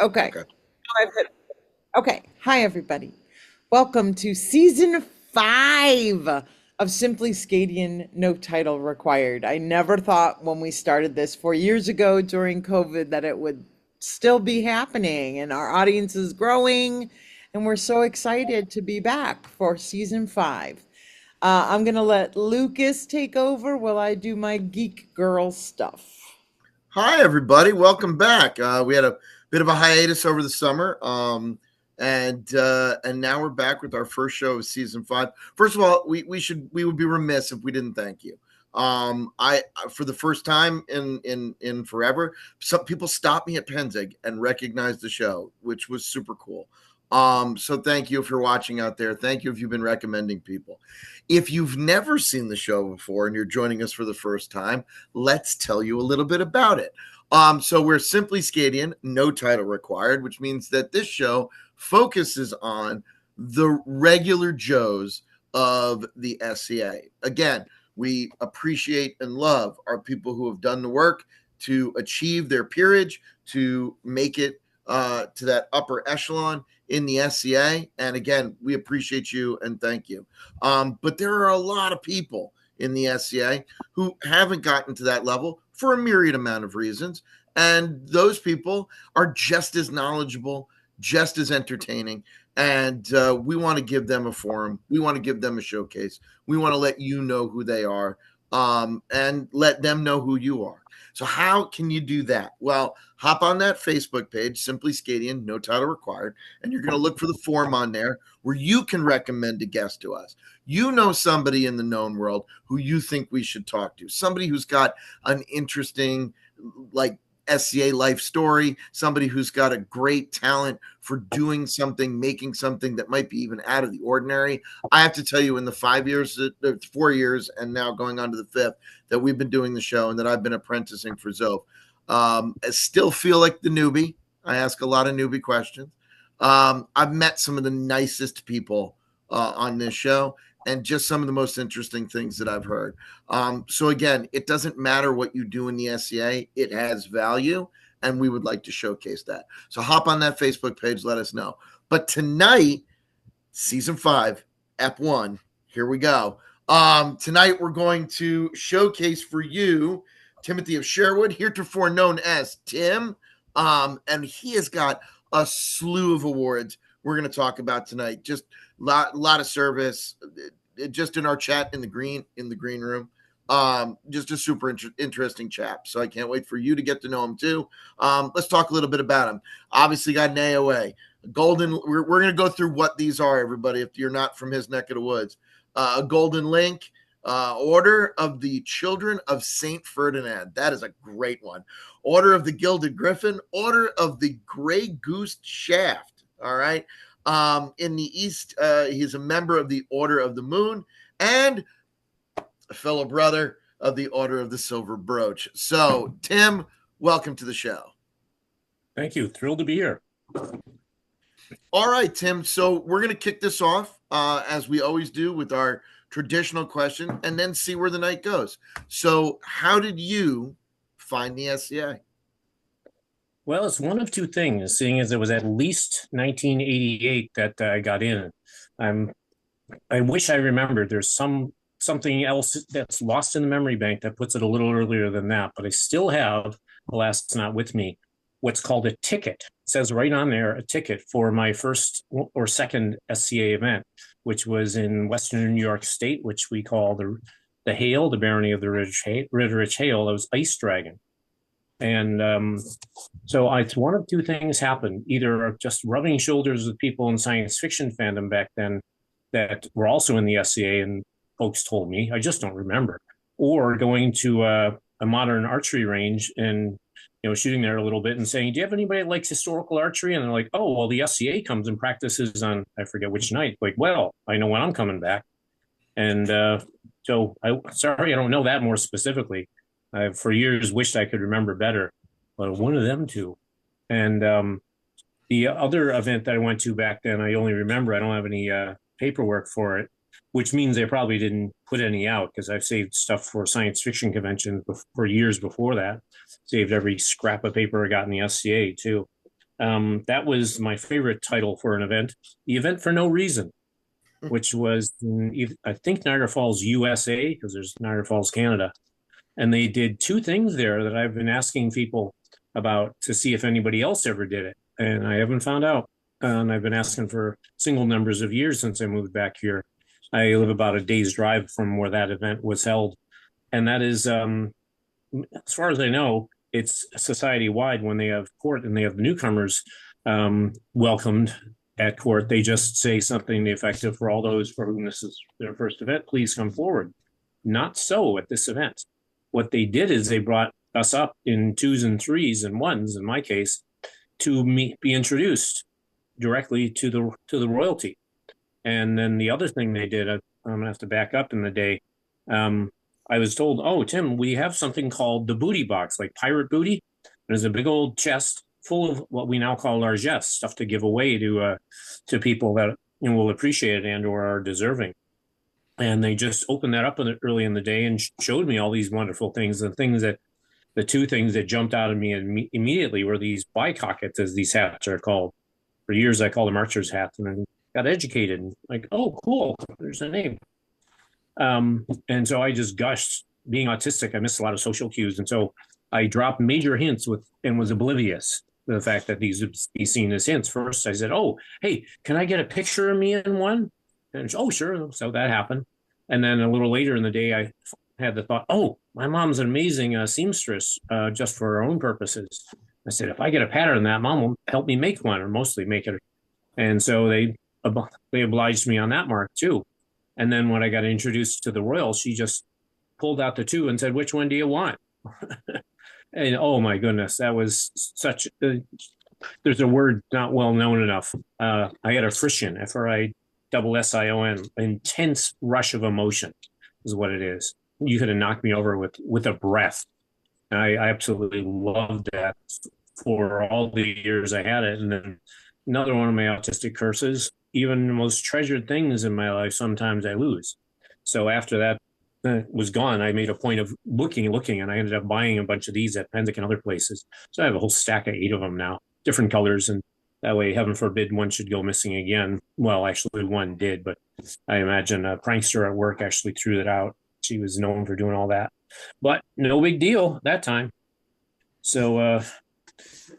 Okay. Okay. Okay. Hi, everybody. Welcome to season 5 of Simply SCAdian No Title Required. I never thought when we started this 4 years ago during COVID that it would still be happening, and our audience is growing, and we're so excited to be back for season 5. I'm going to let Lucas take over while I do my geek girl stuff. Hi, everybody. Welcome back. We had a bit of a hiatus over the summer, and now we're back with our first show of season 5. First of all, we would be remiss if we didn't thank you. I For the first time in forever, some people stopped me at Penzig and recognized the show, which was super cool. So thank you if you're watching out there. Thank you if you've been recommending people. If you've never seen the show before and you're joining us for the first time, let's tell you a little bit about it. So we're Simply SCAdian, no title required, which means that this show focuses on the regular Joes of the SCA. Again, we appreciate and love our people who have done the work to achieve their peerage, to make it to that upper echelon in the SCA. And again, we appreciate you and thank you. But there are a lot of people in the SCA who haven't gotten to that level for a myriad amount of reasons. And those people are just as knowledgeable, just as entertaining. And we want to give them a forum. We want to give them a showcase. We want to let you know who they are, and let them know who you are. So how can you do that? Well, hop on that Facebook page, Simply SCAdian, no title required, and you're going to look for the form on there where you can recommend a guest to us. You know somebody in the known world who you think we should talk to, somebody who's got an interesting, like, SCA life story, somebody who's got a great talent for doing something, making something that might be even out of the ordinary. I have to tell you, in the 5 years, 4 years, and now going on to the fifth that we've been doing the show and that I've been apprenticing for Zoe, I still feel like the newbie. I ask a lot of newbie questions. I've met some of the nicest people on this show, and just some of the most interesting things that I've heard. So again, it doesn't matter what you do in the SCA, it has value, and we would like to showcase that. So hop on that Facebook page, let us know. But tonight, season 5, Ep 1, here we go. Tonight we're going to showcase for you Timothy of Sherwood, heretofore known as Tim, and he has got a slew of awards we're going to talk about tonight. Just lot of service, just in our chat in the green room. Just a super interesting chap. So I can't wait for you to get to know him too. Let's talk a little bit about him. Obviously got an AOA. Golden. We're going to go through what these are, everybody, if you're not from his neck of the woods. A Golden Link, Order of the Children of Saint Ferdinand. That is a great one. Order of the Gilded Griffin. Order of the Gray Goose Shaft. All right. In the East, he's a member of the Order of the Moon and a fellow brother of the Order of the Silver Brooch. So, Tim, welcome to the show. Thank you. Thrilled to be here. All right, Tim. So we're going to kick this off, as we always do, with our traditional question and then see where the night goes. So how did you find the SCA? Well, it's one of two things, seeing as it was at least 1988 that I got in. I wish I remembered. There's something else that's lost in the memory bank that puts it a little earlier than that, but I still have, alas, it's not with me, what's called a ticket. It says right on there, a ticket for my first or second SCA event, which was in Western New York State, which we call the Hale, the Barony of the Ridderich Hale. It was Ice Dragon. And so one of two things happened: either just rubbing shoulders with people in science fiction fandom back then that were also in the SCA, and folks told me, I just don't remember, or going to a modern archery range and shooting there a little bit and saying, do you have anybody that likes historical archery? And they're like, oh, well, the SCA comes and practices on, I forget which night. Like, well, I know when I'm coming back. And so sorry, I don't know that more specifically. I've for years wished I could remember better, but one of them two. And the other event that I went to back then, I only remember, I don't have any paperwork for it, which means they probably didn't put any out, because I've saved stuff for science fiction conventions for years before that. Saved every scrap of paper I got in the SCA too. That was my favorite title for an event, The Event for No Reason, which was in, I think, Niagara Falls, USA, because there's Niagara Falls, Canada. And they did two things there that I've been asking people about to see if anybody else ever did it. And I haven't found out. And I've been asking for single numbers of years since I moved back here. I live about a day's drive from where that event was held. And that is, as far as I know, it's society wide when they have court and they have newcomers welcomed at court. They just say something to the effect of, for all those for whom this is their first event, please come forward. Not so at this event. What they did is they brought us up in twos and threes and ones, in my case, to be introduced directly to the royalty. And then the other thing they did, I'm gonna have to back up in the day. I was told, "Oh, Tim, we have something called the booty box, like pirate booty. There's a big old chest full of what we now call largesse, stuff to give away to people that will appreciate it and or are deserving." And they just opened that up early in the day and showed me all these wonderful things. The two things that jumped out at me immediately were these bicockets, as these hats are called. For years, I called them archer's hats, and then got educated. And like, oh, cool, there's a name. And so I just gushed. Being autistic, I missed a lot of social cues, and so I dropped major hints and was oblivious to the fact that these would be seen as hints. First, I said, "Oh, hey, can I get a picture of me in one?" And oh, sure. So that happened. And then a little later in the day, I had the thought, "Oh, my mom's an amazing seamstress, just for her own purposes." I said, "If I get a pattern of that, Mom will help me make one, or mostly make it." And so they obliged me on that mark too. And then when I got introduced to the royal, she just pulled out the two and said, "Which one do you want?" And oh my goodness, that was such. There's a word not well known enough. I had a frisson, FRISSION, intense rush of emotion is what it is. You could have knocked me over with a breath. And I absolutely loved that for all the years I had it. And then another one of my autistic curses, even the most treasured things in my life, sometimes I lose. So after that was gone, I made a point of looking, and I ended up buying a bunch of these at Penzic and other places. So I have a whole stack of 8 of them now, different colors, and that way, heaven forbid, one should go missing again. Well, actually, one did, but I imagine a prankster at work actually threw it out. She was known for doing all that, but no big deal that time. So,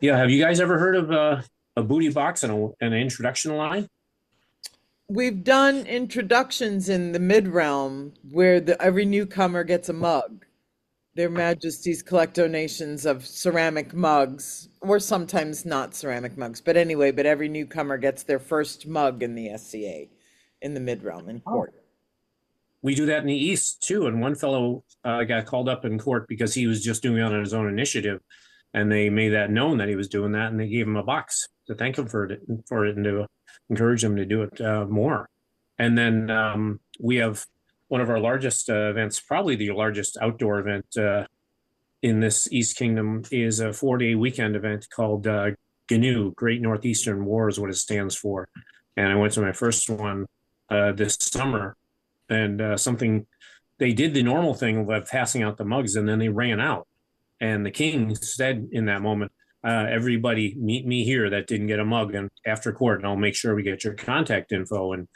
yeah, have you guys ever heard of a booty box and an introduction line? We've done introductions in the mid realm where every newcomer gets a mug. Their Majesties collect donations of ceramic mugs, or sometimes not ceramic mugs, but anyway, but every newcomer gets their first mug in the SCA in the mid realm in court. We do that in the East too. And one fellow got called up in court because he was just doing it on his own initiative. And they made that known that he was doing that. And they gave him a box to thank him for it and to encourage him to do it more. And then we have one of our largest events, probably the largest outdoor event in this East Kingdom, is a 4-day weekend event called GNU, Great Northeastern War is what it stands for. And I went to my first one this summer, and they did the normal thing of passing out the mugs, and then they ran out. And the king said in that moment, everybody meet me here that didn't get a mug and after court, and I'll make sure we get your contact info and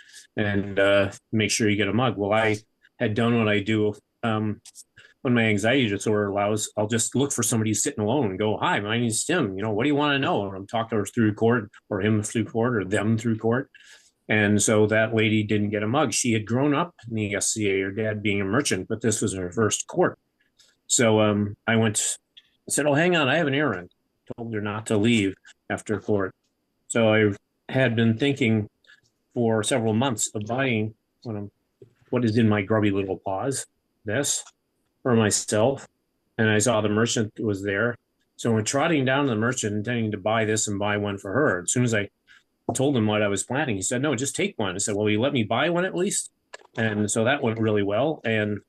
make sure you get a mug. Well, I had done what I do when my anxiety disorder allows. I'll just look for somebody sitting alone and go, "Hi, my name's Tim. What do you want to know?" And I'm talking to her through court, or him through court, or them through court. And so that lady didn't get a mug. She had grown up in the SCA, her dad being a merchant, but this was her first court. So I said, "Oh, hang on, I have an errand." Told her not to leave after court. So I had been thinking for several months of buying what is in my grubby little paws, this for myself. And I saw the merchant was there. So we're trotting down to the merchant intending to buy this and buy one for her. As soon as I told him what I was planning, he said, "No, just take one." I said, "Well, will you let me buy one at least?" And so that went really well. And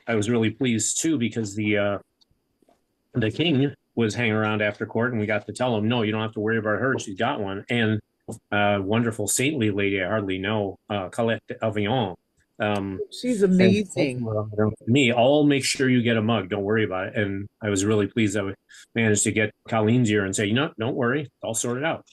I was really pleased too, because the king was hanging around after court, and we got to tell him, "No, you don't have to worry about her. She's got one." And wonderful saintly lady I hardly know, Colette d'Avion, She's And amazing. me, I'll make sure you get a mug. Don't worry about it. And I was really pleased that we managed to get Colleen's ear and say, don't worry, I'll sort it out.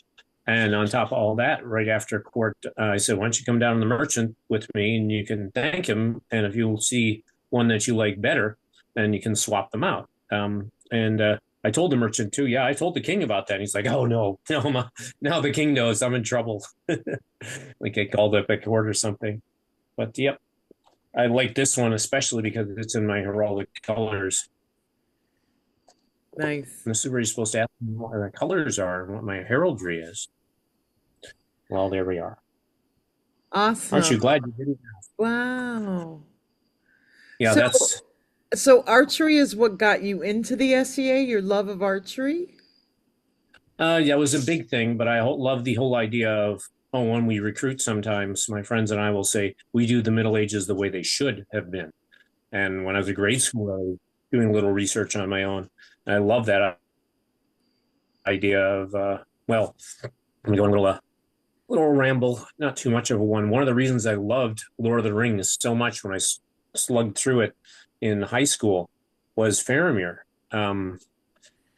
And on top of all that, right after court, I said, why don't you come down to the merchant with me and you can thank him. And if you'll see one that you like better, then you can swap them out. And I told the merchant too, yeah, I told the king about that. And he's like, oh, no, no, now the king knows I'm in trouble. Like I called up at court or something. But yep, I like this one especially because it's in my heraldic colors. Nice. And this is where you're supposed to ask me what the colors are and what my heraldry is. Well, there we are. Aren't Awesome. you glad you didn't? Wow. Yeah, So, that's so archery is what got you into the SCA, your love of archery? yeah, it was a big thing, but I love the whole idea of when we recruit sometimes, my friends and I will say we do the Middle Ages the way they should have been. And when I was in grade school, I was doing a little research on my own. And I love that idea of well, I'm going a little ramble, not too much of a one. One of the reasons I loved Lord of the Rings so much when I slugged through it in high school was Faramir,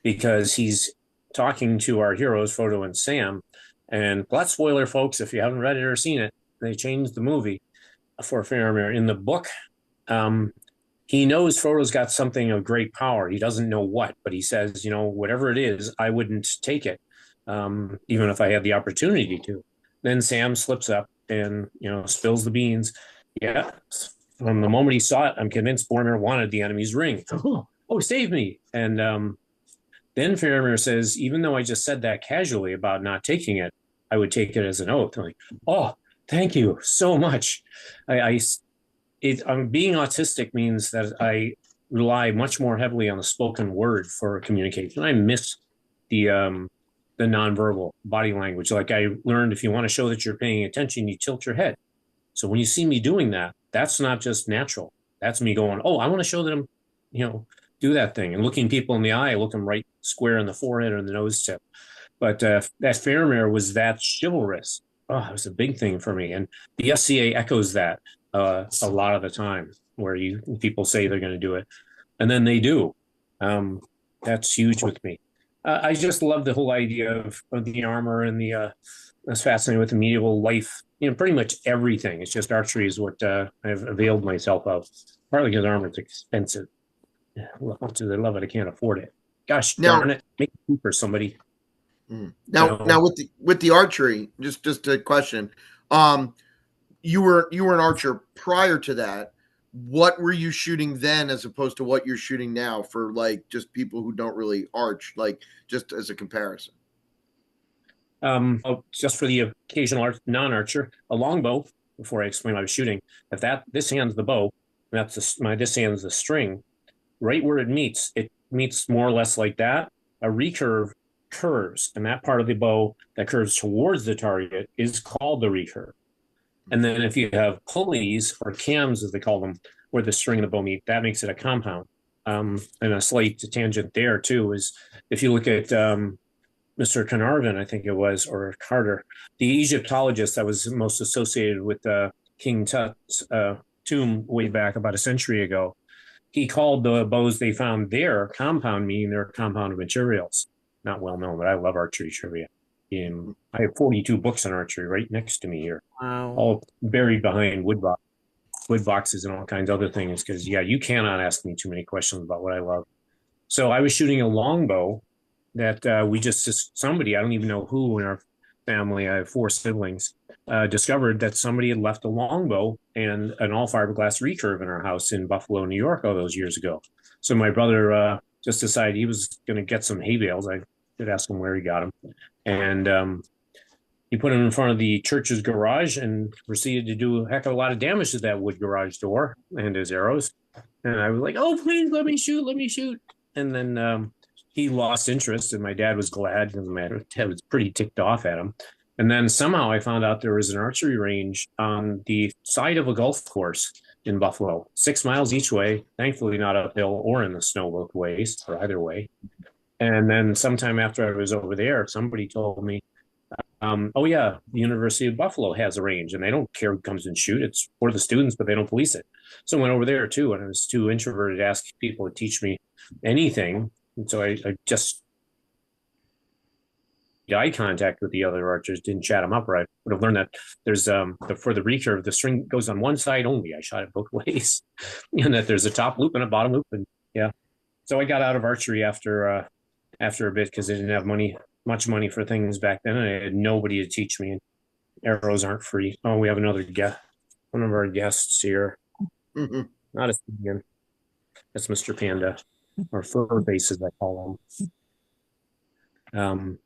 because he's talking to our heroes, Frodo and Sam. And plot spoiler, folks, if you haven't read it or seen it, they changed the movie for Faramir. In the book, um, he knows Frodo's got something of great power. He doesn't know what, but he says, whatever it is, I wouldn't take it, even if I had the opportunity to. Then Sam slips up and, spills the beans. Yeah. From the moment he saw it, I'm convinced Boromir wanted the enemy's ring. Oh, save me. And then Faramir says, even though I just said that casually about not taking it, I would take it as an oath. I'm like, oh, thank you so much. Being autistic means that I rely much more heavily on the spoken word for communication. I miss the nonverbal body language. Like I learned, if you want to show that you're paying attention, you tilt your head. So when you see me doing that, that's not just natural. That's me going, oh, I want to show them, do that thing, and looking people in the eye, look them right square in the forehead or the nose tip. But that Faramir was that chivalrous. Oh, it was a big thing for me. And the SCA echoes that a lot of the time, where people say they're going to do it, and then they do. That's huge with me. I just love the whole idea of the armor and the. That's fascinating with the medieval life. Pretty much everything. It's just archery is what I've availed myself of. Partly because armor is expensive. Much as I love it, I can't afford it. Gosh Now, darn it! Make it cheap for somebody. now with the archery, just a question. Um, you were an archer prior to that. What were you shooting then as opposed to what you're shooting now for like just people who don't really arch, like just as a comparison? Just for the occasional non-archer, a longbow. Before I explain what I was shooting, if this hand's the bow, and this hand's the string. Right where it meets more or less like that. A recurve curves, and that part of the bow that curves towards the target is called the recurve. And then if you have pulleys or cams, as they call them, where the string and the bow meet, that makes it a compound. And a slight tangent there too is if you look at Mr. Carnarvon, I think it was, or Carter, the Egyptologist that was most associated with King Tut's tomb way back about a century ago. He called the bows they found there compound, meaning they're a compound of materials. Not well known, but I love archery trivia. I have 42 books on archery right next to me here, Wow. all buried behind wood boxes and all kinds of other things. Because you cannot ask me too many questions about what I love. So I was shooting a longbow that somebody, I don't even know who in our family, I have 4 siblings, discovered that somebody had left a longbow and an all fiberglass recurve in our house in Buffalo, New York, all those years ago. So my brother just decided he was going to get some hay bales. I did ask him where he got them. And he put them in front of the church's garage and proceeded to do a heck of a lot of damage to that wood garage door and his arrows. And I was like, oh, please let me shoot. And then he lost interest, and my dad was glad because my dad was pretty ticked off at him. And then somehow I found out there was an archery range on the side of a golf course in Buffalo, 6 miles each way, thankfully not uphill or in the snow both ways, or either way. And then sometime after I was over there, somebody told me Oh yeah, the University of Buffalo has a range, and they don't care who comes and shoot. It's for the students, but they don't police it. So I went over there too, and I was too introverted to ask people to teach me anything. And so I just made eye contact with the other archers, didn't chat them up, or I would have learned that there's for the recurve, the string goes on one side only. I shot it both ways, and that there's a top loop and a bottom loop, and yeah. So I got out of archery after a bit because I didn't have much money for things back then, and I had nobody to teach me. And arrows aren't free. Oh, we have another guest, one of our guests here. Not a SCAdian. That's Mr. Panda, or fur face, as I call him.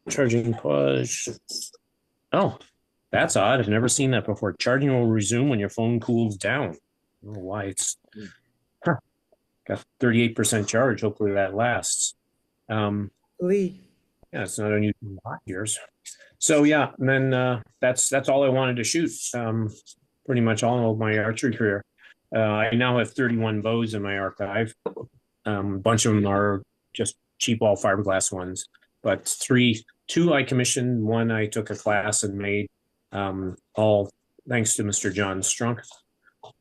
Charging push. Oh, that's odd. I've never seen that before. Charging will resume when your phone cools down. I don't know why it's got 38% charge. Hopefully that lasts. Lee. Yeah, it's not unusual in hot years. So yeah, and then that's all I wanted to shoot. Pretty much all of my archery career. I now have 31 bows in my archive. A bunch of them are just cheap all fiberglass ones, but two I commissioned, one I took a class and made, all thanks to Mr. John Strunk,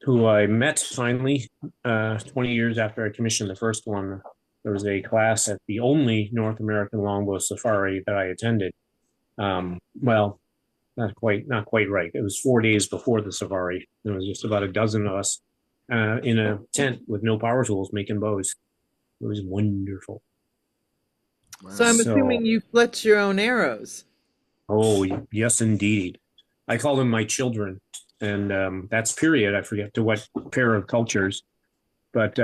who I met finally 20 years after I commissioned the first one. There was a class at the only North American longbow safari that I attended. Well, not quite right. It was 4 days before the safari. There was just about a dozen of us in a tent with no power tools making bows. It was wonderful. Wow. So I'm assuming you fletch your own arrows. Oh, yes, indeed. I call them my children, and that's period. I forget to what pair of cultures, but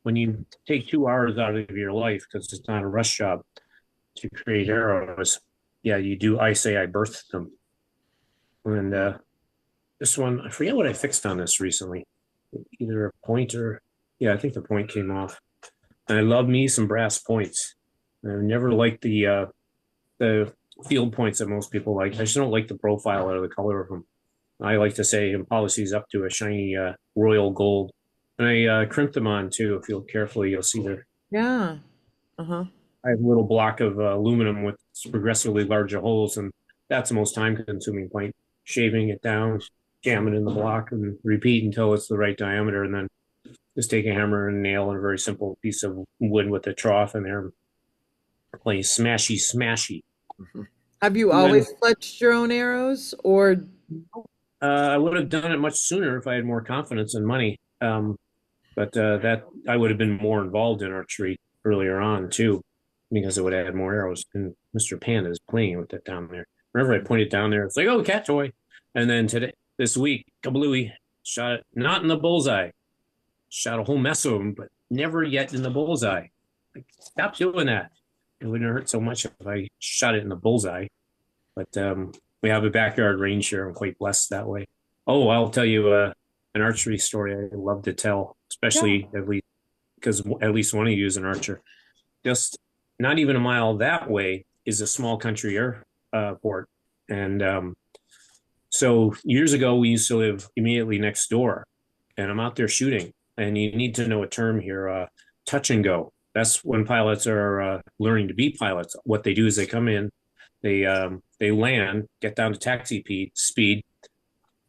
when you take 2 hours out of your life because it's not a rush job to create arrows, yeah, you do. I say I birthed them, and this one I forget what I fixed on this recently. Either a point or yeah, I think the point came off. And I love me some brass points. I've never liked the field points that most people like. I just don't like the profile or the color of them. I like to say and polish these up to a shiny royal gold. And I crimp them on too. If you look carefully, you'll see there. Yeah. Uh-huh. I have a little block of aluminum with progressively larger holes, and that's the most time-consuming point. Shaving it down, jam it in the block, and repeat until it's the right diameter, and then just take a hammer and nail and a very simple piece of wood with a trough in there. Play smashy, smashy. Have you always fletched your own arrows, or? I would have done it much sooner if I had more confidence and money. But that I would have been more involved in archery earlier on too, because it would have had more arrows. And Mr. Panda is playing with it down there. Whenever I point it down there, it's like, oh, cat toy. And then this week, kablooey, shot it not in the bullseye. Shot a whole mess of them, but never yet in the bullseye. Like, stop doing that. It wouldn't hurt so much if I shot it in the bullseye. But we have a backyard range here. I'm quite blessed that way. Oh, I'll tell you an archery story I love to tell, especially at least because at least one of you is an archer. Just not even a mile that way is a small country airport. And so years ago, we used to live immediately next door. And I'm out there shooting. And you need to know a term here, touch and go. That's when pilots are learning to be pilots. What they do is they come in, they land, get down to taxi speed,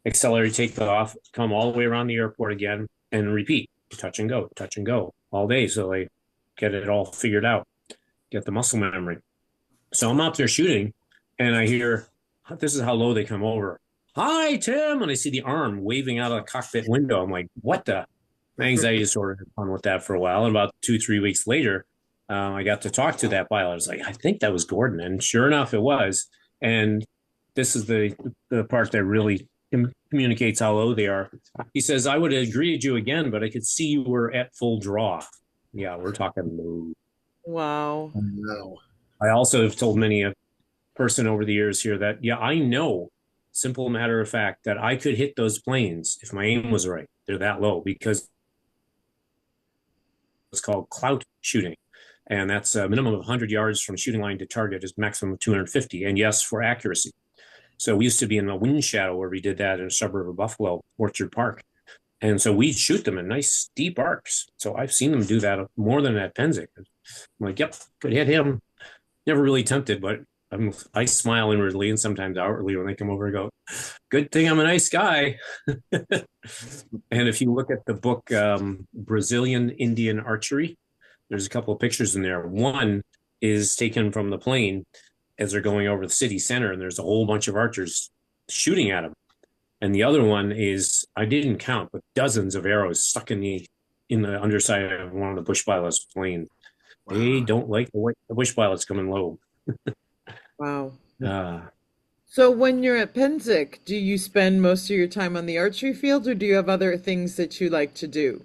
accelerate, take off, come all the way around the airport again, and repeat. Touch and go all day. So they get it all figured out, get the muscle memory. So I'm out there shooting, and I hear, this is how low they come over. Hi, Tim. And I see the arm waving out of the cockpit window. I'm like, what the? My anxiety sort of had fun with that for a while. And about 2-3 weeks later, I got to talk to that pilot. I was like, I think that was Gordon. And sure enough, it was. And this is the part that really communicates how low they are. He says, I would have greeted you again, but I could see you were at full draw. Yeah, we're talking low. Wow. No. I also have told many a person over the years here that, yeah, I know, simple matter of fact, that I could hit those planes if my aim was right. They're that low because it's called clout shooting. And that's a minimum of 100 yards from shooting line to target is maximum of 250. And yes, for accuracy. So we used to be in the wind shadow where we did that in a suburb of Buffalo, Orchard Park. And so we'd shoot them in nice steep arcs. So I've seen them do that more than at Penzic. I'm like, yep, could hit him. Never really tempted, but I smile inwardly and sometimes outwardly when they come over and go, "Good thing I'm a nice guy." And if you look at the book Brazilian Indian Archery, there's a couple of pictures in there. One is taken from the plane as they're going over the city center, and there's a whole bunch of archers shooting at them. And the other one is, I didn't count, but dozens of arrows stuck in the underside of one of the bush pilots' plane. They Wow. don't like the bush pilots coming low. Wow. Uh, So when you're at Penzic, do you spend most of your time on the archery field or do you have other things that you like to do?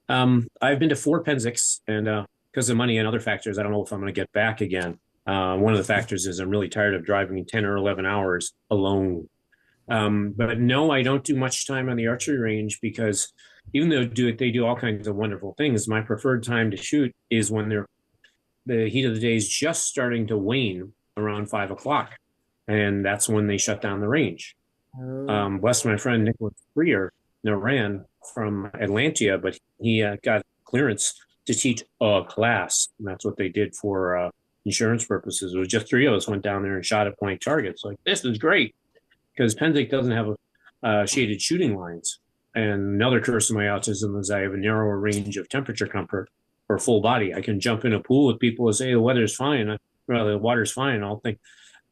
I've been to 4 Penzics, and because of money and other factors, I don't know if I'm going to get back again. One of the factors is I'm really tired of driving 10 or 11 hours alone. But no, I don't do much time on the archery range because even though they do all kinds of wonderful things, my preferred time to shoot is when the heat of the day is just starting to wane around 5 o'clock, and that's when they shut down the range. Oh. Bless my friend Nicholas Freer ran from Atlantia, but he got clearance to teach a class, and that's what they did for insurance purposes. It was just 3 of us went down there and shot at blank targets. Like, this is great because Penzic doesn't have shaded shooting lines. And another curse of my autism is I have a narrower range of temperature comfort for full body. I can jump in a pool with people and say the weather's fine, the water's fine, and I'll think,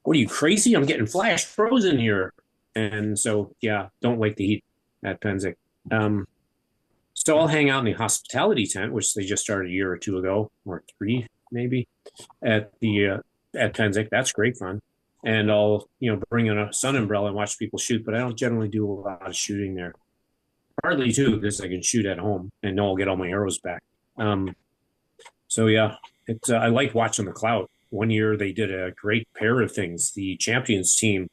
"What are you, crazy? I'm getting flash frozen here." And so, yeah, don't like the heat at Penzic. So I'll hang out in the hospitality tent, which they just started a year or two ago, or 3 maybe, at Penzic. That's great fun. And I'll bring in a sun umbrella and watch people shoot, but I don't generally do a lot of shooting there. Partly too because I can shoot at home and know I'll get all my arrows back. So yeah, it's I like watching the clout. One year they did a great pair of things. The champions team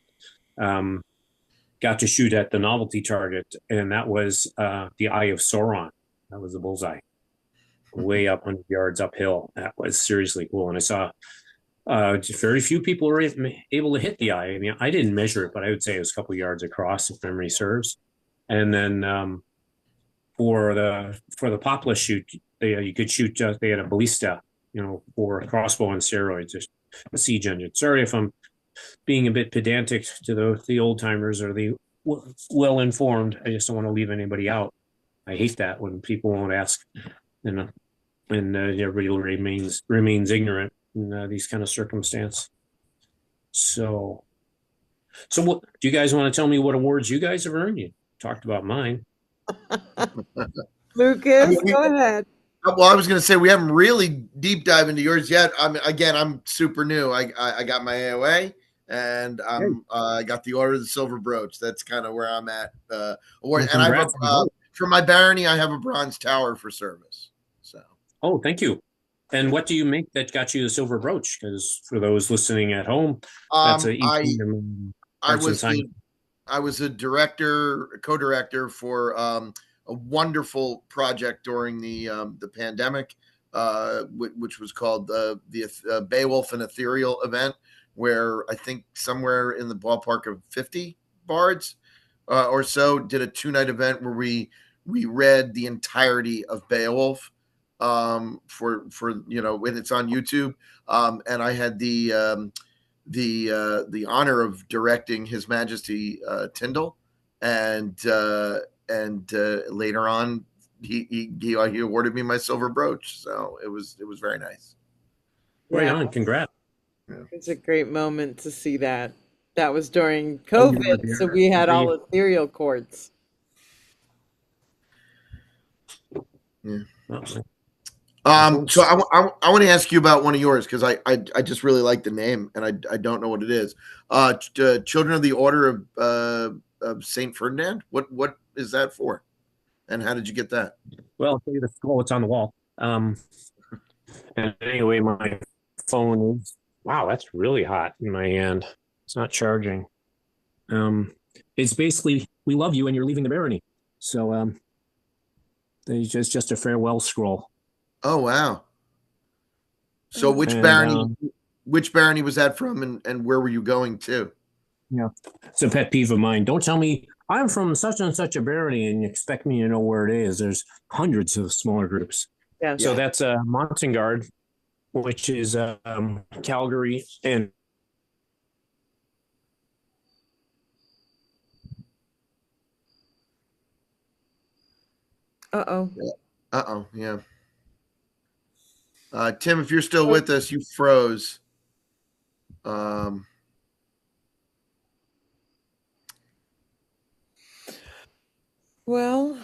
got to shoot at the novelty target, and that was the Eye of Sauron. That was the bullseye, way up 100 yards uphill. That was seriously cool. And I saw very few people were able to hit the eye. I mean, I didn't measure it, but I would say it was a couple yards across, if memory serves. And then for the Poplar shoot, you could shoot. They had a ballista, for a crossbow on steroids, just a siege engine. Sorry if I'm being a bit pedantic to the old timers or the well informed. I just don't want to leave anybody out. I hate that when people won't ask, and everybody remains ignorant in these kind of circumstances. So what do you guys want to tell me? What awards you guys have earned? You talked about mine. Lucas, go ahead. Well, I was going to say we haven't really deep dive into yours yet. I'm super new. I got my AOA, and I got the Order of the Silver Brooch. That's kind of where I'm at. Award, and I have for my barony, I have a bronze tower for service. So. Oh, thank you. And what do you make that got you the silver brooch? Because for those listening at home, that's I was a co-director for a wonderful project during the pandemic, which was called the Beowulf and Ethereal event, where I think somewhere in the ballpark of 50 bards or so did a 2-night event where we read the entirety of Beowulf for when it's on YouTube, and I had the honor of directing His Majesty Tyndall, and later on he awarded me my silver brooch, so it was very nice. Right on, congrats! Yeah. It's a great moment to see that. That was during COVID, so we had all ethereal courts. Yeah. So I want to ask you about one of yours because I just really like the name and I don't know what it is. Children of the Order of Saint Ferdinand. What is that for, and how did you get that? Well, I'll tell you the scroll. It's on the wall. And anyway, my phone is that's really hot in my hand. It's not charging. It's basically, we love you and you're leaving the barony. So there's just a farewell scroll. Oh wow! So which barony was that from, and where were you going to? Yeah, it's a pet peeve of mine. Don't tell me I'm from such and such a barony and you expect me to know where it is. There's hundreds of smaller groups. Yeah. So that's Montingard, which is Calgary and Uh-oh. Uh-oh, yeah. Tim, if you're still with us, you froze. Um, Well,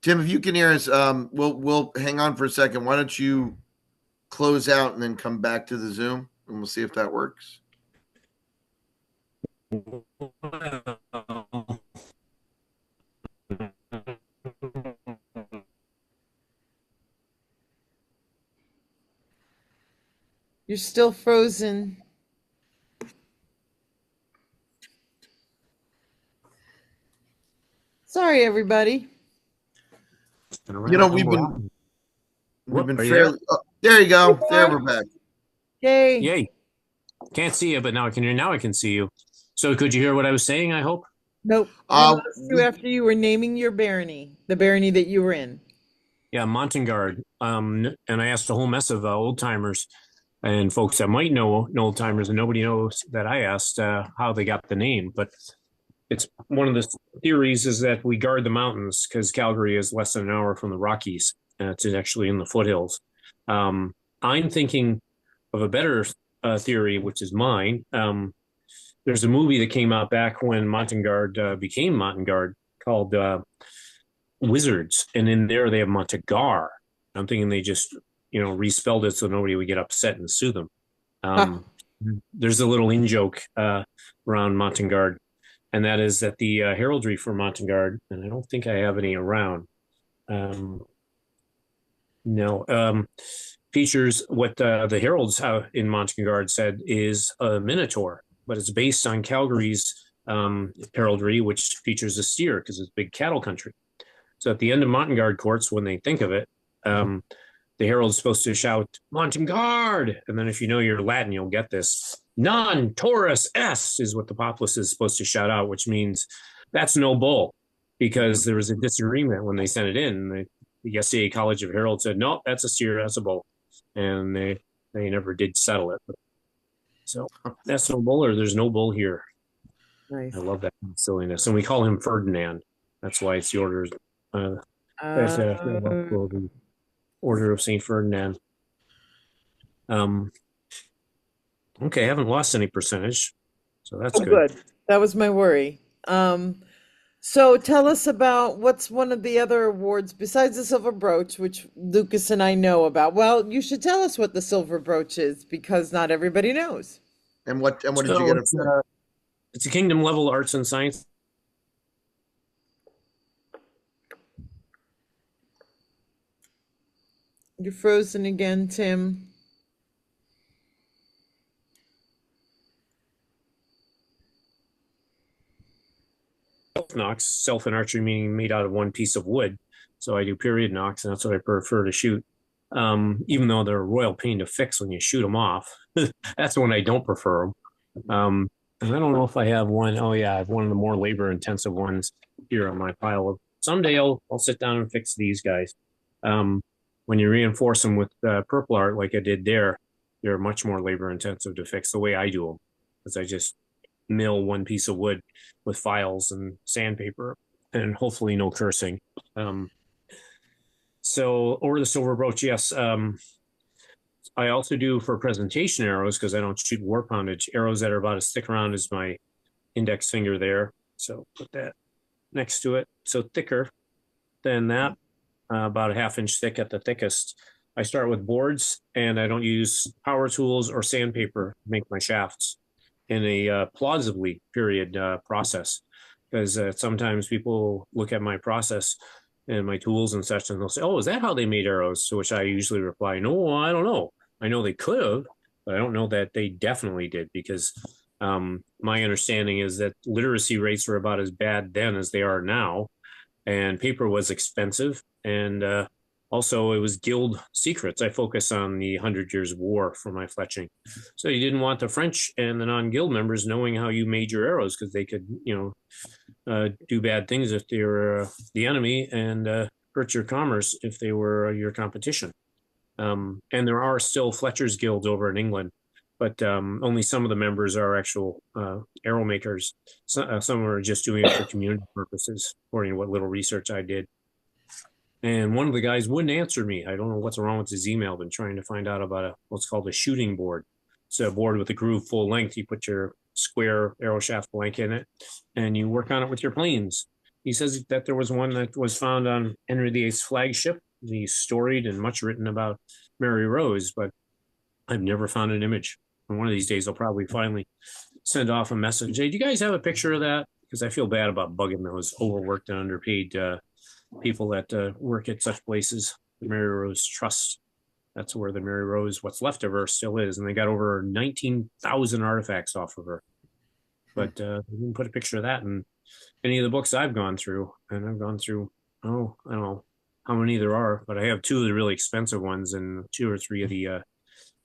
Tim, if you can hear us, we'll hang on for a second. Why don't you close out and then come back to the Zoom, and we'll see if that works. you're still frozen. Sorry, everybody. You know, we've been Are you there? fairly. Oh, there you go. There we're back. Yay. Yay! Can't see you, but now I can hear. Now I can see you. So could you hear what I was saying? I hope. Nope. We lost you after you were naming your barony, the barony that you were in. Yeah, Montagnard. And I asked a whole mess of old timers and folks that might know old timers, and nobody knows that I asked how they got the name. But it's one of the theories is that we guard the mountains because Calgary is less than an hour from the Rockies. And it's actually in the foothills. I'm thinking of a better theory, which is mine. There's a movie that came out back when Montagnard became Montagnard called Wizards, and in there they have Montagar. I'm thinking they just respelled it so nobody would get upset and sue them. There's a little in joke around Montagnard, and that is that the heraldry for Montagnard, and I don't think I have any around. No, features what the heralds in Montagnard said is a minotaur, but it's based on Calgary's heraldry, which features a steer because it's big cattle country. So at the end of Montagnard courts, when they think of it, the herald's supposed to shout Montagnard, and then if you know your Latin, you'll get this. Non Taurus est is what the populace is supposed to shout out, which means that's no bull, because there was a disagreement when they sent it in. The SCA College of Heralds said, no, that's a steer, that's a bull. And they never did settle it. So that's no bull, or there's no bull here. Nice. I love that silliness. And we call him Ferdinand. That's why it's the order, the Order of St. Ferdinand. Okay, I haven't lost any percentage. So that's good. That was my worry. So tell us about what's one of the other awards besides the silver brooch, which Lucas and I know about. Well, you should tell us what the silver brooch is because not everybody knows. And what did you get it for? It's a kingdom level arts and science. You're frozen again, Tim. Knocks, self in archery meaning made out of one piece of wood. So I do period knocks, and that's what I prefer to shoot. Even though they're a royal pain to fix when you shoot them off. That's when I don't prefer them. And I don't know if I have one. Oh yeah, I have one of the more labor intensive ones here on my pile of. Someday I'll sit down and fix these guys. When you reinforce them with purple art like I did there, they're much more labor intensive to fix the way I do them, because I just mill one piece of wood with files and sandpaper and hopefully no cursing. So over the silver brooch, yes. I also do for presentation arrows, because I don't shoot war poundage, arrows that are about as thick around as my index finger there. So put that next to it. So thicker than that, about a half-inch thick at the thickest. I start with boards, and I don't use power tools or sandpaper to make my shafts in a plausibly period process, because sometimes people look at my process and my tools and such, and they'll say, oh, is that how they made arrows? To which I usually reply, no, I don't know. I know they could have, but I don't know that they definitely did, because my understanding is that literacy rates were about as bad then as they are now, and paper was expensive, and also it was guild secrets. I focus on the 100 Years of War for my fletching. So you didn't want the French and the non-guild members knowing how you made your arrows, because they could, do bad things if they were the enemy, and hurt your commerce if they were your competition. And there are still Fletcher's guilds over in England, but only some of the members are actual arrow makers. Some are just doing it for community purposes, according to what little research I did. And one of the guys wouldn't answer me. I don't know what's wrong with his email. Been trying to find out about what's called a shooting board. It's a board with a groove full length. You put your square arrow shaft blank in it, and you work on it with your planes. He says that there was one that was found on Henry VIII's flagship. He's storied and much written about Mary Rose, but I've never found an image. And one of these days, I'll probably finally send off a message. Hey, do you guys have a picture of that? Because I feel bad about bugging those overworked and underpaid people that work at such places. The Mary Rose Trust. That's where the Mary Rose, what's left of her, still is. And they got over 19,000 artifacts off of her. But they didn't put a picture of that in any of the books I've gone through. And I've gone through, I don't know how many there are, but I have two of the really expensive ones and two or three of the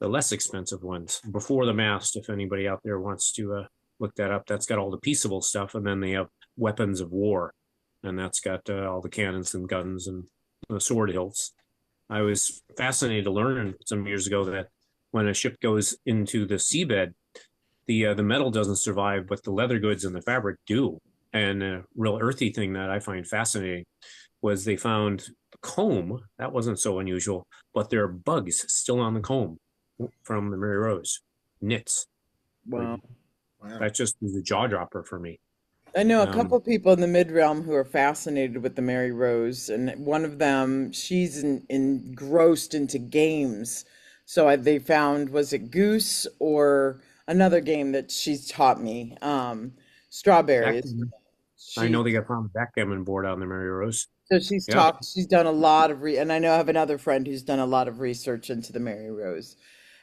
less expensive ones. Before the Mast, if anybody out there wants to look that up, that's got all the peaceable stuff. And then they have Weapons of War. And that's got all the cannons and guns and the sword hilts. I was fascinated to learn some years ago that when a ship goes into the seabed, the metal doesn't survive, but the leather goods and the fabric do. And a real earthy thing that I find fascinating was they found the comb. That wasn't so unusual, but there are bugs still on the comb from the Mary Rose knits. Wow. Like, that just is a jaw dropper for me. I know a couple people in the mid realm who are fascinated with the Mary Rose, and one of them, she's engrossed into games. So they found, was it Goose or another game that she's taught me? Strawberries. I know She they got found a backgammon board on the Mary Rose. so she's Yeah. talked. She's done a lot of and I know I have another friend who's done a lot of research into the Mary Rose,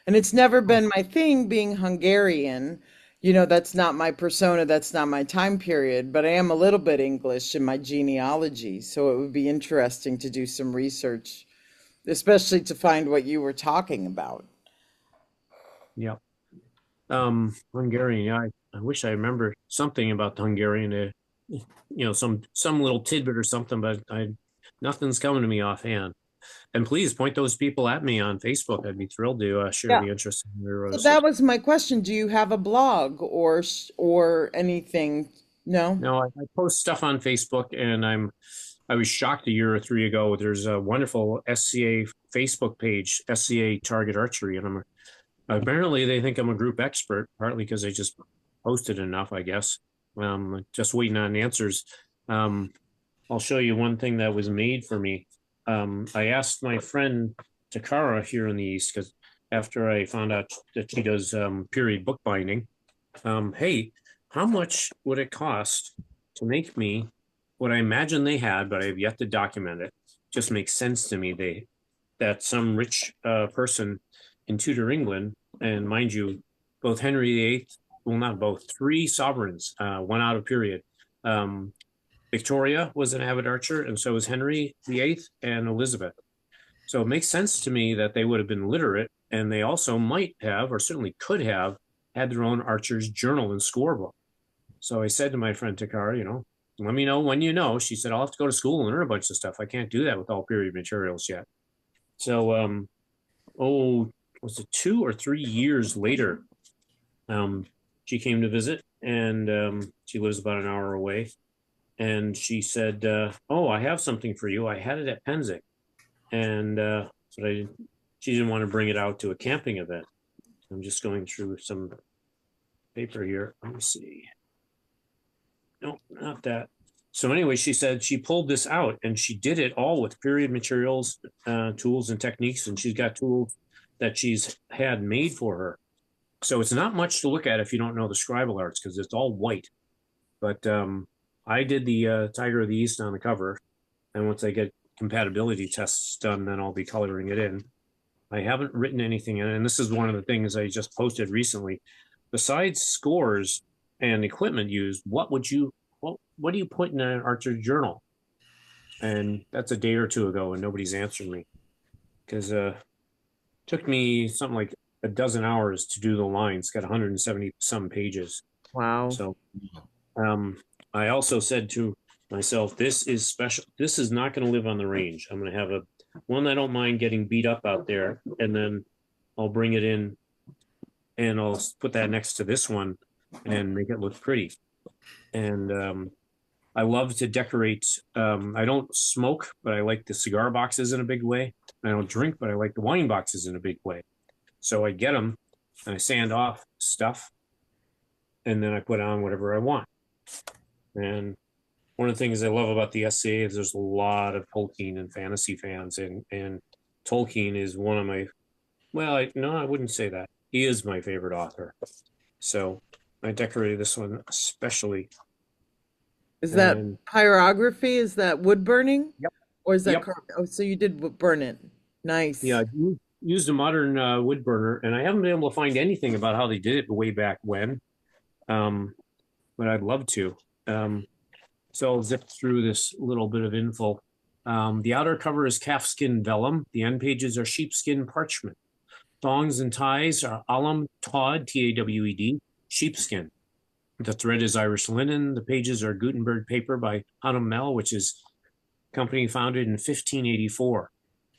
and it's never been my thing being Hungarian. That's not my persona, that's not my time period, but I am a little bit English in my genealogy, so it would be interesting to do some research, especially to find what you were talking about. Yeah. Hungarian. Yeah, I wish I remember something about the Hungarian. Some little tidbit or something, but nothing's coming to me offhand. And please point those people at me on Facebook. I'd be thrilled to share Yeah. the interest in your So rose. that was my question. Do you have a blog or anything? No? No, I post stuff on Facebook, and I was shocked a year or three ago. There's a wonderful SCA Facebook page, SCA Target Archery, and apparently they think I'm a group expert, partly because I just posted enough, I guess. Just waiting on answers. I'll show you one thing that was made for me. I asked my friend Takara here in the East, because after I found out that she does period bookbinding, hey, how much would it cost to make me what I imagine they had, but I have yet to document it? Just makes sense to me. That some rich person in Tudor England, and mind you, both Henry VIII, well, not both, three sovereigns, one out of period. Victoria was an avid archer, and so was Henry VIII and Elizabeth. So it makes sense to me that they would have been literate, and they also might have, or certainly could have, had their own archer's journal and scorebook. So I said to my friend Takara, let me know when you know. She said, I'll have to go to school and learn a bunch of stuff. I can't do that with all period materials yet. So, was it 2 or 3 years later, she came to visit, and she lives about an hour away. And she said, I have something for you. I had it at Penzic. And she didn't want to bring it out to a camping event. I'm just going through some paper here. Let me see. No, not that. So anyway, she said she pulled this out, and she did it all with period materials, tools, and techniques. And she's got tools that she's had made for her. So it's not much to look at if you don't know the scribal arts, because it's all white. But I did the Tiger of the East on the cover. And once I get compatibility tests done, then I'll be coloring it in. I haven't written anything in it. And this is one of the things I just posted recently. Besides scores and equipment used, what do you put in an archer journal? And that's a day or two ago, and nobody's answered me, because it took me something like a dozen hours to do the lines. It's got 170 some pages. Wow. So I also said to myself, this is special. This is not going to live on the range. I'm going to have a one I don't mind getting beat up out there, and then I'll bring it in and I'll put that next to this one and make it look pretty. And I love to decorate. I don't smoke, but I like the cigar boxes in a big way. I don't drink, but I like the wine boxes in a big way. So I get them and I sand off stuff, and then I put on whatever I want. And one of the things I love about the SCA is there's a lot of Tolkien and fantasy fans, and Tolkien is one of my, well, I wouldn't say that. He is my favorite author. So I decorated this one especially. Is that And pyrography? Is that wood burning? yep, Or is that yep, carved? Oh, so you did burn it. yeah, Nice. I used a modern wood burner, and I haven't been able to find anything about how they did it way back when. Um, but I'd love to. Um, so I'll zip through this little bit of info. The outer cover is calfskin vellum. The end pages are sheepskin parchment. Thongs and ties are alum tawed, Tawed, sheepskin. The thread is Irish linen. The pages are Gutenberg paper by Hanum Mell, which is a company founded in 1584.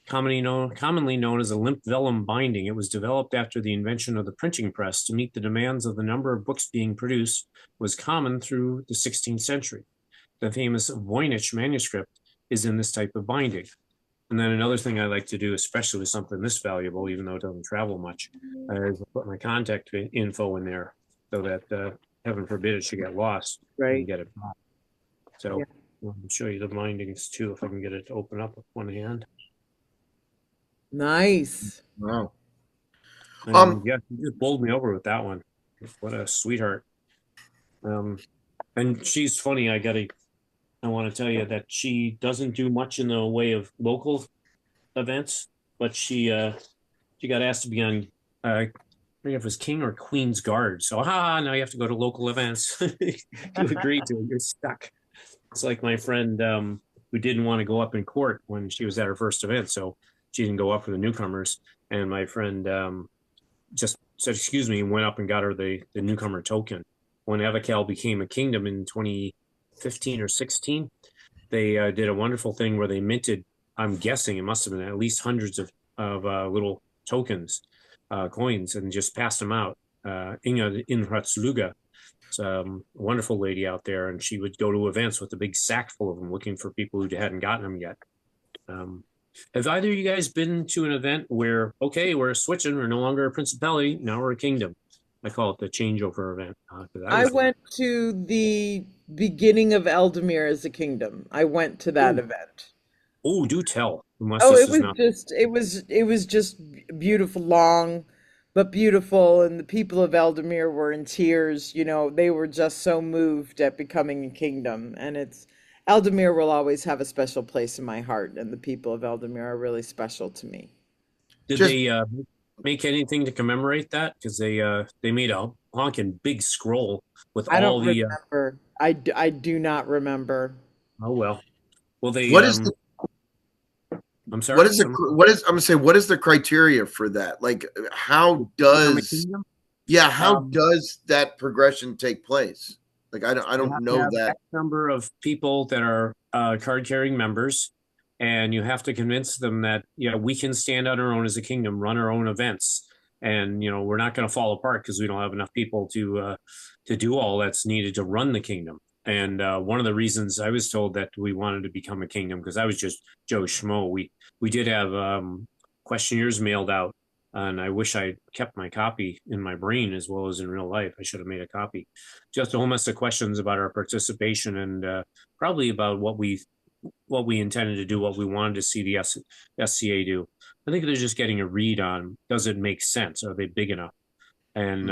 Commonly known as a limp vellum binding, it was developed after the invention of the printing press to meet the demands of the number of books being produced was common through the 16th century. The famous Voynich manuscript is in this type of binding. And then another thing I like to do, especially with something this valuable, even though it doesn't travel much, is put my contact info in there so that, heaven forbid, it should get lost and Right. get it back. Yeah. So I'll show you the bindings too, if I can get it to open up with one hand. Nice. Wow. And yeah, you just bowled me over with that one. What a sweetheart. And she's funny. I want to tell you that she doesn't do much in the way of local events, but she got asked to be on I forget if it was King or Queen's Guard. So now you have to go to local events. You agreed to it, you're stuck. It's like my friend who didn't want to go up in court when she was at her first event, so she didn't go up for the newcomers. And my friend just said, "Excuse me," and went up and got her the newcomer token. When Avacal became a kingdom in 2015 or 16, they did a wonderful thing where they minted. I'm guessing it must have been at least hundreds of little tokens, coins, and just passed them out. Inga Inhratsluga, a wonderful lady out there, and she would go to events with a big sack full of them, looking for people who hadn't gotten them yet. Have either of you guys been to an event where, okay, we're switching, we're no longer a principality, now we're a kingdom? I call it the changeover event. I went to the beginning of Eldamir as a kingdom. I went to that Oh, event. oh, do tell. Unless Oh, this it is was not. just it was just beautiful, long, but beautiful, and the people of Eldamir were in tears. They were just so moved at becoming a kingdom, and it's Eldamir will always have a special place in my heart, and the people of Eldamir are really special to me. Did Just they make anything to commemorate that? Because they made a honking big scroll with I all don't the remember. I do not remember. oh well. Well, they what is the I'm sorry. I'm gonna say what is the criteria for that? Like how Become a does kingdom. how does that progression take place? Like I You don't have to know have that. X number of people that are card carrying members, and you have to convince them that we can stand on our own as a kingdom, run our own events, and we're not going to fall apart because we don't have enough people to do all that's needed to run the kingdom. And one of the reasons I was told that we wanted to become a kingdom, because I was just Joe Schmo. We did have questionnaires mailed out, and I wish I kept my copy in my brain as well as in real life. I should have made a copy. Just a whole mess of questions about our participation and probably about what we intended to do, what we wanted to see the SCA do. I think they're just getting a read on, does it make sense? Are they big enough? And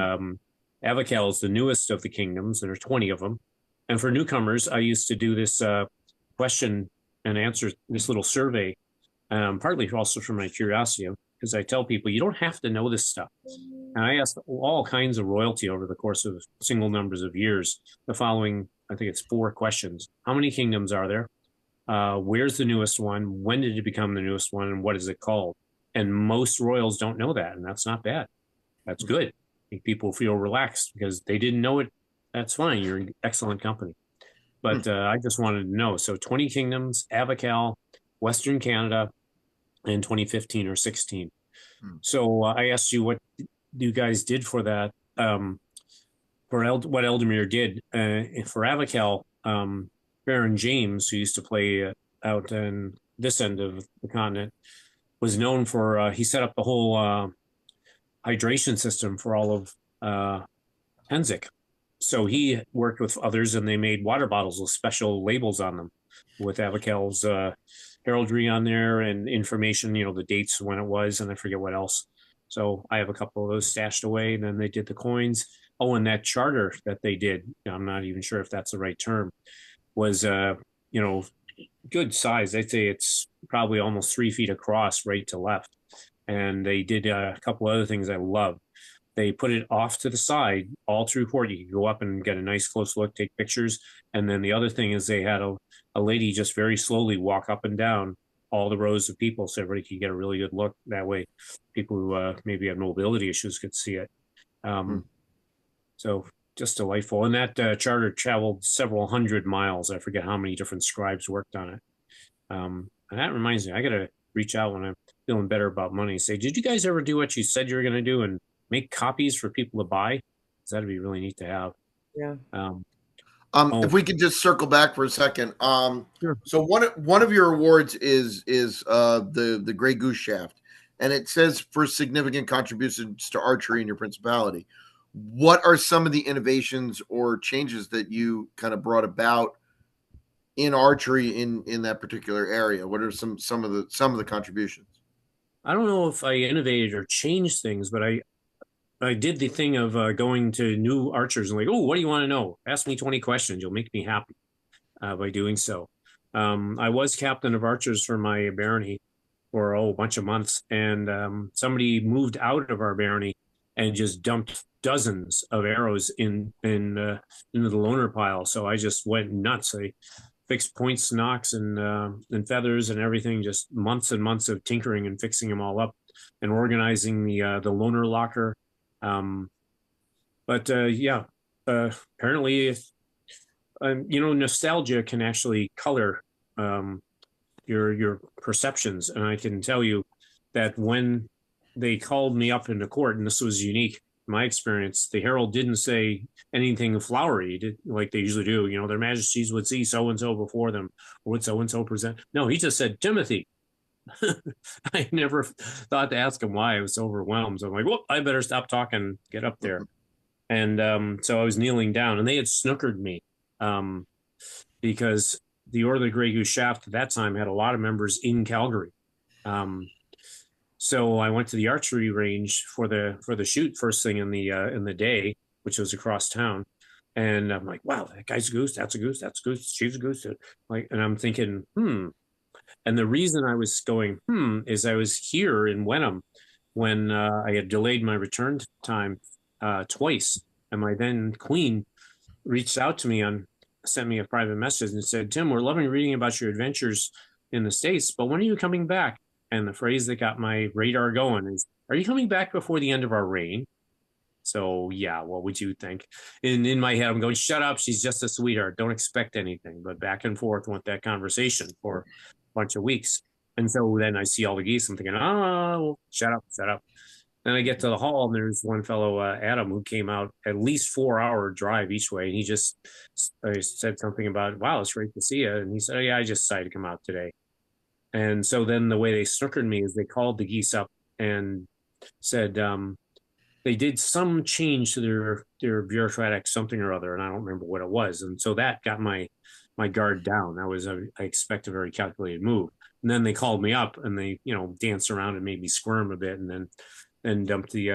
Avacal is the newest of the kingdoms. There are 20 of them. And for newcomers, I used to do this question and answer, this little survey, partly also from my curiosity, because I tell people you don't have to know this stuff. And I asked all kinds of royalty over the course of single numbers of years. The following, I think it's 4 questions. How many kingdoms are there? Where's the newest one? When did it become the newest one? And what is it called? And most royals don't know that. And that's not bad. That's good. I think people feel relaxed because they didn't know it. That's fine. You're in excellent company. Hmm. but I just wanted to know. So 20 Kingdoms, Avocal, Western Canada, in 2015 or 16. Hmm. So I asked you what you guys did for that. For what Eldemir did for Avocal, Baron James, who used to play out in this end of the continent, was known for he set up the whole hydration system for all of Pennsic. So he worked with others, and they made water bottles with special labels on them, with Avocal's heraldry on there and information, the dates when it was, and I forget what else. So I have a couple of those stashed away. And then they did the coins. Oh, and that charter that they did, I'm not even sure if that's the right term, was you know, good size. I'd say it's probably almost 3 feet across, right to left. And they did a couple other things I love. They put it off to the side all through court. You could go up and get a nice close look, take pictures. And then the other thing is they had a lady just very slowly walk up and down all the rows of people so everybody could get a really good look. That way, people who maybe have mobility issues could see it. Hmm. So just delightful. And that charter traveled several hundred miles. I forget how many different scribes worked on it. And that reminds me, I got to reach out when I'm feeling better about money. Say, did you guys ever do what you said you were going to do and make copies for people to buy? 'Cause that'd be really neat to have. Yeah. Um, If oh, we could just circle back for a second. sure. So one of your awards is the Grey Goose Shaft, and it says for significant contributions to archery in your principality. What are some of the innovations or changes that you kind of brought about in archery in that particular area? What are some of the contributions? I don't know if I innovated or changed things, but I did the thing of going to new archers and like, oh, what do you want to know? Ask me 20 questions. You'll make me happy by doing so. I was captain of archers for my barony for a bunch of months, and somebody moved out of our barony and just dumped dozens of arrows into the loner pile. So I just went nuts. I fixed points, knocks, and feathers and everything. Just months and months of tinkering and fixing them all up, and organizing the loner locker. Um, but yeah, apparently, nostalgia can actually color um, your perceptions. And I can tell you that when they called me up into court, and this was unique, in my experience, the herald didn't say anything flowery like they usually do. Their majesties would see so and so before them, or would so and so present. No, he just said Timothy. I never thought to ask him why. I was so overwhelmed. So I'm like, well, I better stop talking, get up there. And so I was kneeling down, and they had snookered me um, because the Order of the Grey Goose Shaft at that time had a lot of members in Calgary. Um, so I went to the archery range for the shoot first thing in the day, which was across town. And I'm like, wow, that guy's a goose, that's a goose, that's a goose, she's a goose. Like, and I'm thinking, And the reason I was going, is I was here in Wenham when I had delayed my return time twice. And my then queen reached out to me sent me a private message and said, Tim, we're loving reading about your adventures in the States, but when are you coming back? And the phrase that got my radar going is, are you coming back before the end of our reign? So yeah, what would you think? In my head, I'm going, shut up. She's just a sweetheart. Don't expect anything. But back and forth went that conversation for a bunch of weeks. And so then I see all the geese. I'm thinking, oh, shut up, shut up. Then I get to the hall, and there's one fellow, Adam, who came out at least 4 hour drive each way. And he just said something about, wow, it's great to see you. And he said, oh, yeah, I just decided to come out today. And so then the way they snookered me is they called the geese up and said, they did some change to their bureaucratic something or other, and I don't remember what it was. And so that got my guard down. I expect a very calculated move. And then they called me up and they danced around and made me squirm a bit, and then dumped did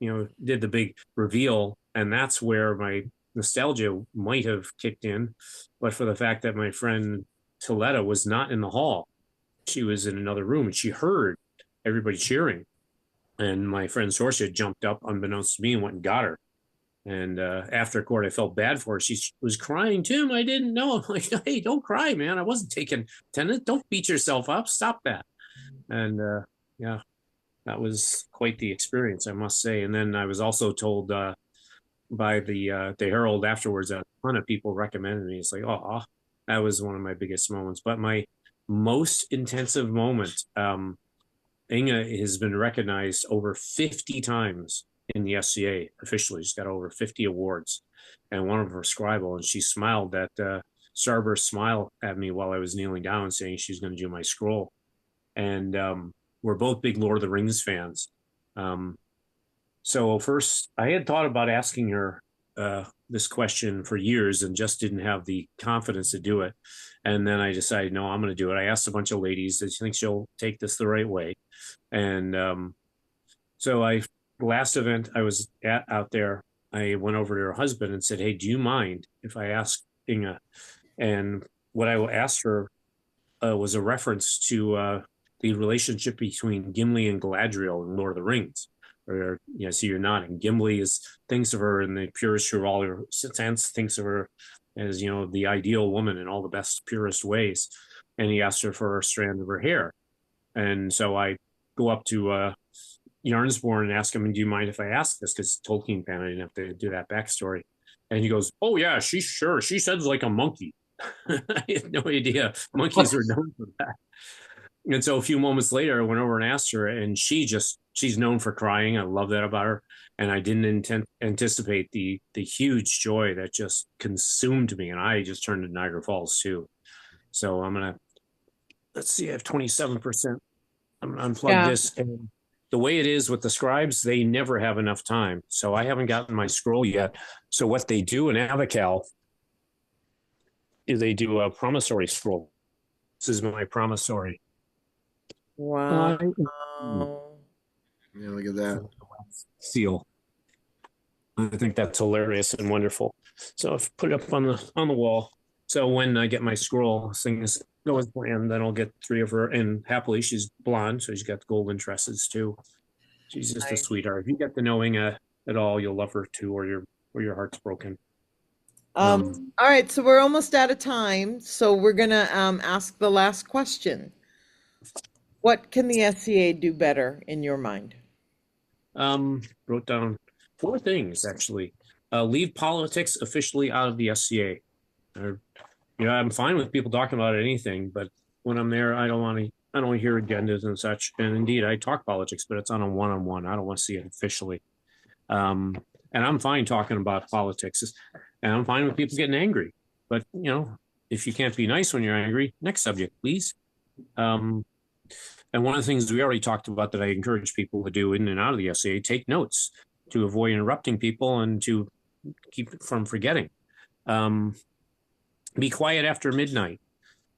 the big reveal, and that's where my nostalgia might have kicked in, but for the fact that my friend Tilletta was not in the hall, she was in another room, and she heard everybody cheering. And my friend Sorcia jumped up unbeknownst to me and went and got her. And after court, I felt bad for her. She was crying, Tim, I didn't know. I'm like, hey, don't cry, man. I wasn't taking attendance. Don't beat yourself up. Stop that. And yeah, that was quite the experience, I must say. And then I was also told by the Herald afterwards. A ton of people recommended me. It's like, oh, that was one of my biggest moments. But my most intensive moment, Inga has been recognized over 50 times in the SCA officially. She's got over 50 awards, and one of them was scribal, and she smiled that starburst smile at me while I was kneeling down, saying she was going to do my scroll. And we're both big Lord of the Rings fans. Um, so first, I had thought about asking her this question for years and just didn't have the confidence to do it. And then I decided, no, I'm going to do it. I asked a bunch of ladies, do you think she'll take this the right way? And so last event I was at out there, I went over to her husband and said, hey, do you mind if I ask Inga? And what I asked her was a reference to the relationship between Gimli and Galadriel in Lord of the Rings. Or, you know, so you're nodding. Gimli thinks of her in the purest of all her sense, thinks of her as, you know, the ideal woman in all the best, purest ways. And he asked her for a strand of her hair. And so I go up to Yarnsborn and ask him, do you mind if I ask this? Because Tolkien fan, I didn't have to do that backstory. And he goes, oh, yeah, she's sure. She sounds like a monkey. I had no idea monkeys were known for that. And so a few moments later, I went over and asked her, and she's known for crying. I love that about her. And I didn't anticipate the huge joy that just consumed me. And I just turned to Niagara Falls too. So let's see, I have 27%. I'm going to unplug this. And the way it is with the scribes, they never have enough time. So I haven't gotten my scroll yet. So what they do in Avacal is they do a promissory scroll. This is my promissory. Wow. Yeah, look at that. Seal. I think that's hilarious and wonderful. So I've put it up on the wall. So when I get my scroll, things go as planned, then I'll get 3 of her. And happily, she's blonde, so she's got golden tresses too. She's just a sweetheart. If you get to knowing at all, you'll love her too, or your heart's broken. All right, so we're almost out of time. So we're gonna ask the last question. What can the SCA do better in your mind? Wrote down 4 things actually. Leave politics officially out of the SCA. I'm fine with people talking about anything, but when I'm there, I don't want to hear agendas and such. And indeed, I talk politics, but it's on a one-on-one. I don't want to see it officially. And I'm fine talking about politics, and I'm fine with people getting angry. But if you can't be nice when you're angry, next subject, please. And one of the things we already talked about that I encourage people to do in and out of the SCA, take notes to avoid interrupting people and to keep from forgetting. Be quiet after midnight.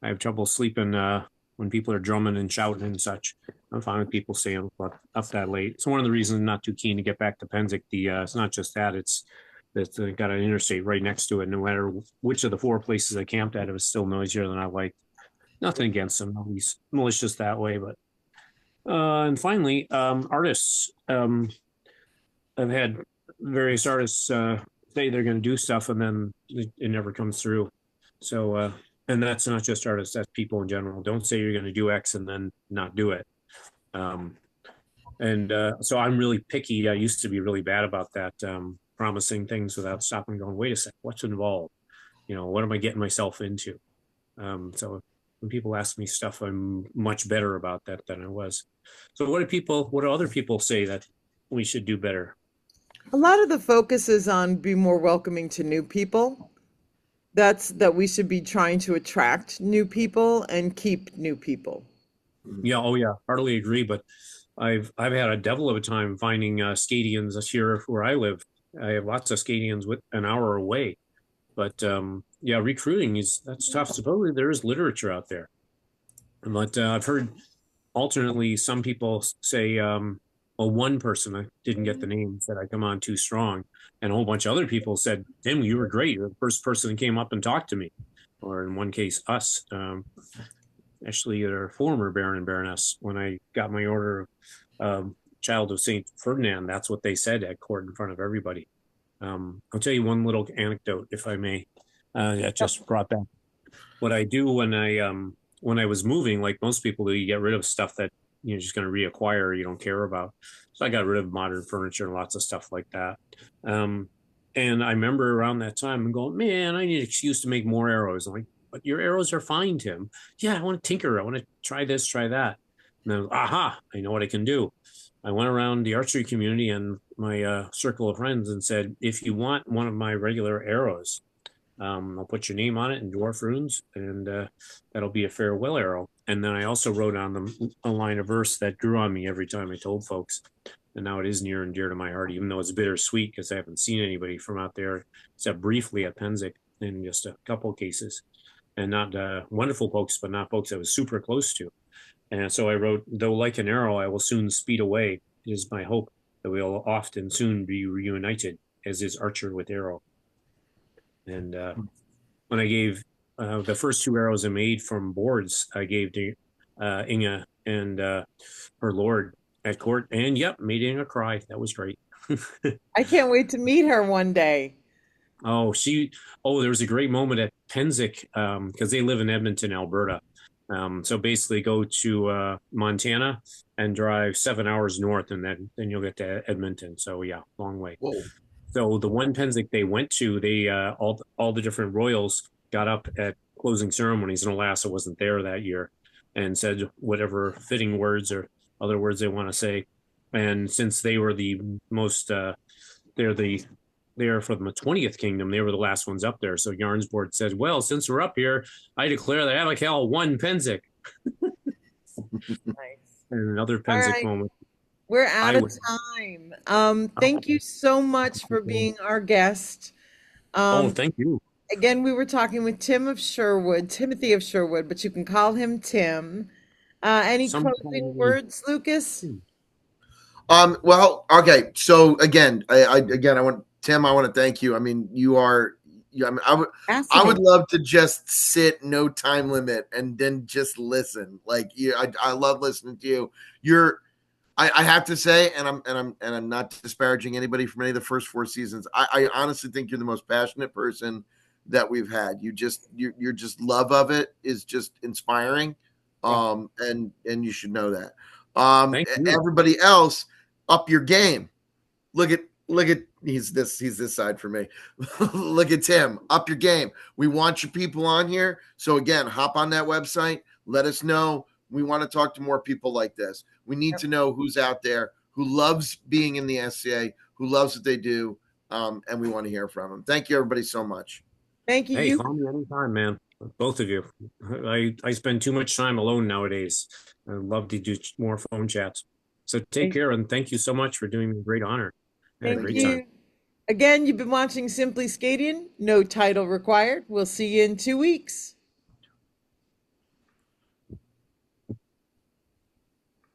I have trouble sleeping when people are drumming and shouting and such. I'm fine with people staying up that late. It's one of the reasons I'm not too keen to get back to Penzic. It's not just that, it's got an interstate right next to it. No matter which of the 4 places I camped at, it was still noisier than I liked. Nothing against them. Nobody's malicious that way, but and finally, artists. I've had various artists say they're going to do stuff and then it never comes through. So, and that's not just artists, that's people in general. Don't say you're going to do X and then not do it. So I'm really picky. I used to be really bad about that, promising things without stopping and going, wait a sec, what's involved? What am I getting myself into? So when people ask me stuff, I'm much better about that than I was. So what do other people say that we should do better? A lot of the focus is on be more welcoming to new people. That we should be trying to attract new people and keep new people. Yeah, oh yeah, heartily agree. But I've had a devil of a time finding SCAdians here where I live. I have lots of SCAdians with an hour away. But yeah, recruiting that's tough. Supposedly there is literature out there, but I've heard alternately some people say, one person, I didn't get the name, said I come on too strong, and a whole bunch of other people said, Tim, you were great. You're the first person that came up and talked to me, or in one case, us. Actually, their former Baron and Baroness, when I got my order of Child of Saint Ferdinand, that's what they said at court in front of everybody. I'll tell you one little anecdote, if I may, that just brought back what I do when I was moving. Like most people do, you get rid of stuff that you're just going to reacquire or you don't care about. So I got rid of modern furniture and lots of stuff like that. And I remember around that time I'm going, man, I need an excuse to make more arrows. I'm like, but your arrows are fine, Tim. Yeah, I want to tinker. I want to try this, try that. And then, aha, I know what I can do. I went around the archery community and my circle of friends and said, if you want one of my regular arrows, I'll put your name on it in dwarf runes, and that'll be a farewell arrow. And then I also wrote on them a line of verse that grew on me every time I told folks. And now it is near and dear to my heart, even though it's bittersweet because I haven't seen anybody from out there except briefly at Penzic in just a couple of cases. And not wonderful folks, but not folks I was super close to. And so I wrote, though like an arrow, I will soon speed away. It is my hope that we'll often soon be reunited, as is Archer with arrow. And when I gave the first two arrows I made from boards, I gave to Inga and her lord at court. And yep, made Inga cry. That was great. I can't wait to meet her one day. Oh, there was a great moment at Penzic because they live in Edmonton, Alberta. So basically go to Montana and drive 7 hours north, and then you'll get to Edmonton. So yeah, long way. Whoa. So the one Penzic they went to, they all the different royals got up at closing ceremonies, and Alassa wasn't there that year, and said whatever fitting words or other words they want to say. And since they were the most, they're from the 20th Kingdom, they were the last ones up there. So Yarn's board said, "Well, since we're up here, I declare that Abigail won Penzic." Nice. And another All Penzic right. moment. We're out I of would. time. Thank you so much for being our guest. Oh, Um, thank you. again, we were talking with Timothy of Sherwood, but you can call him Tim. Any closing Sometime. words, Lucas? Well, okay. So again, I want Tim. I want to thank you. I mean, you are. I mean, I would Fascinating. love to just sit, no time limit, and then just listen. Like you, I love listening to you. You're. I have to say, and I'm not disparaging anybody from any of the first four seasons. I honestly think you're the most passionate person that we've had. You're just love of it is just inspiring. Yeah. And you should know that. Thank you. Everybody else, up your game. Look at he's this side for me. Look at Tim, up your game. We want your people on here. So again, hop on that website. Let us know. We want to talk to more people like this. We need to know who's out there who loves being in the SCA, who loves what they do, and we want to hear from them. Thank you, everybody, so much. Thank you. Hey, You call me anytime, man. Both of you. I spend too much time alone nowadays. I love to do more phone chats. So take care and thank you so much for doing me a great honor. I had a Thank great Thank you. time. you. Again, you've been watching Simply Scadian. No title required. We'll see you in 2 weeks.